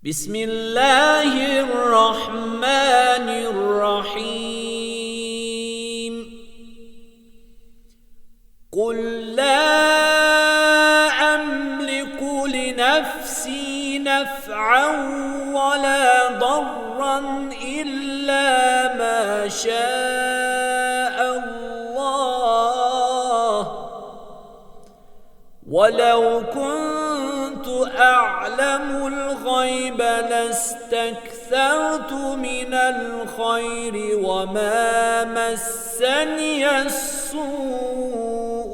Bismillahirrahmanirrahim. Kul la amliku li nafsi naf'an ve la darran illa ma şa'allah. وَلَوْ كُنْتُ أَعْلَمُ الْغَيْبَ لَاسْتَكْثَرْتُ مِنَ الْخَيْرِ وَمَا مَسَّنِيَ السُّوءُ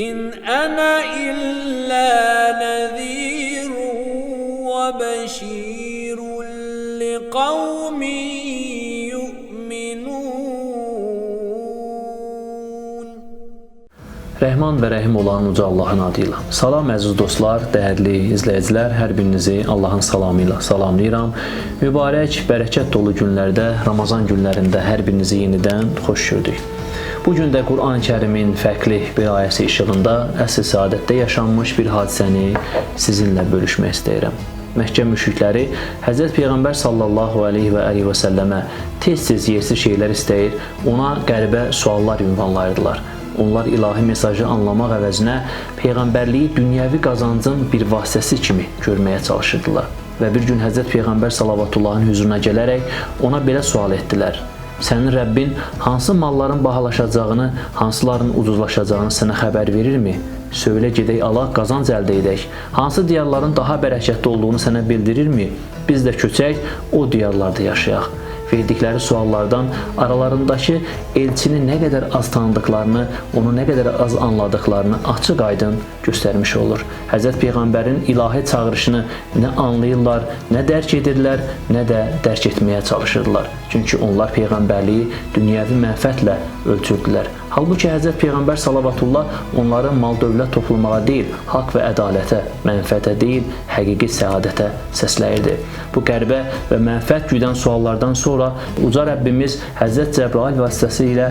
إِنْ أَنَا إِلَّا نَذِيرٌ وَبَشِيرٌ لِقَوْمٍ Rəhman və rəhim olan Uca Allahın adıyla. Salam əziz dostlar, dəyərli izləyicilər, hər birinizi Allahın salamı ilə salamlayıram. Mübarək, bərəkət dolu günlərdə, Ramazan günlərində hər birinizi yenidən xoş gördük. Bugün də Quran-ı Kərimin fərqli bir ayəsi işığında əsr səadətdə yaşanmış bir hadisəni sizinlə bölüşmək istəyirəm. Məkkə müşrikləri Həzrət Peyğəmbər sallallahu aleyhi və səlləmə tez-tez yersiz şeylər istəyir, ona qəribə suallar ünvanlayırdılar. Onlar ilahi mesajı anlamaq əvəzinə Peyğəmbərliyi dünyəvi qazancın bir vasitəsi kimi görməyə çalışırdılar. Və bir gün Həzrət Peyğəmbər sallavatullahın hüzuruna gələrək ona belə sual etdilər. Sənin Rəbbin hansı malların bahalaşacağını, hansıların ucuzlaşacağını sənə xəbər verirmi? Söylə gedək alaq, qazanc əldə edək. Hansı diyarların daha bərəkətli olduğunu sənə bildirirmi? Biz də köçək, o diyarlarda yaşayaq. Verdikləri suallardan aralarındakı elçini nə qədər az tanıdıqlarını, onu nə qədər az anladıqlarını açıq-aydın göstərmiş olur. Həzrət Peyğəmbərin ilahi çağırışını nə anlayırlar, nə dərk edirlər, nə də dərk etməyə çalışırlar. Çünki onlar Peyğəmbərliyi dünyəvi mənfətlə ölçürdülər. Halbuki Həzrət Peyğəmbər salavatullah onları mal-dövlət toplamağa deyil, haqq və ədalətə, mənfətə deyil, həqiqi səadətə səsləyirdi. Bu qəribə və mənfət güdən suallardan sonra Uca Rəbbimiz Həzrət Cəbrail vasitəsilə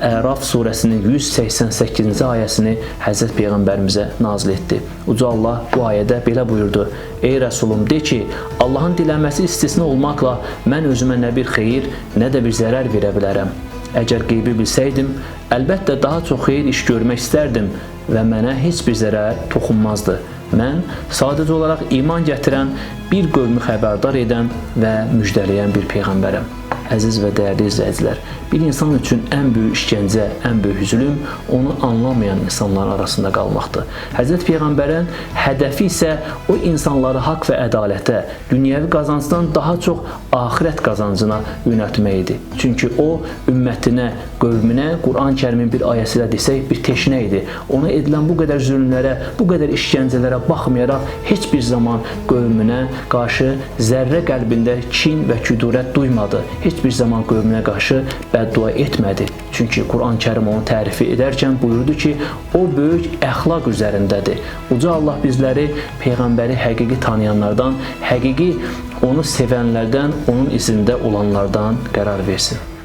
Əraf surəsinin 188-ci ayəsini Həzrət Peyğəmbərimizə nazil etdi. Uca Allah bu ayədə belə buyurdu: Ey Rəsulum, de ki, Allahın dilənməsi istisna olmaqla mən özümə nə bir xeyir, nə də bir zərər verə bilərəm. Əgər qeybi bilsəydim, əlbəttə daha çox xeyir iş görmək istərdim və mənə heç bir zərər toxunmazdı. Mən sadəcə olaraq iman gətirən, bir qövmü xəbərdar edən və müjdələyən bir Peyğəmbərəm. Əziz və dəyərli izləyicilər, bir insan üçün ən böyük işgəncə, ən böyük zülm onu anlamayan insanlar arasında qalmaqdır. Həzrət Peyğəmbərin hədəfi isə o insanları haqq və ədalətə, dünyəvi qazancdan daha çox axirət qazancına yönəltmək idi. Çünki o, ümmətinə, qövmünə Quran-ı Kərimin bir ayəsi ilə desək, bir teşnə idi. Ona edilən bu qədər zülmlərə, bu qədər işgəncələrə baxmayaraq heç bir zaman qövmünə qarşı zərrə qəlbində kin və küdurət duymadı. Heç bir zaman qövmünə qarşı bəddua etmədi. Çünki Quran-ı Kərim onu tərifi edərkən buyurdu ki, o böyük əxlaq üzərindədir. Uca Allah bizləri Peyğəmbəri həqiqi tanıyanlardan, həqiqi onu sevənlərdən, onun izində olanlardan qərar versin.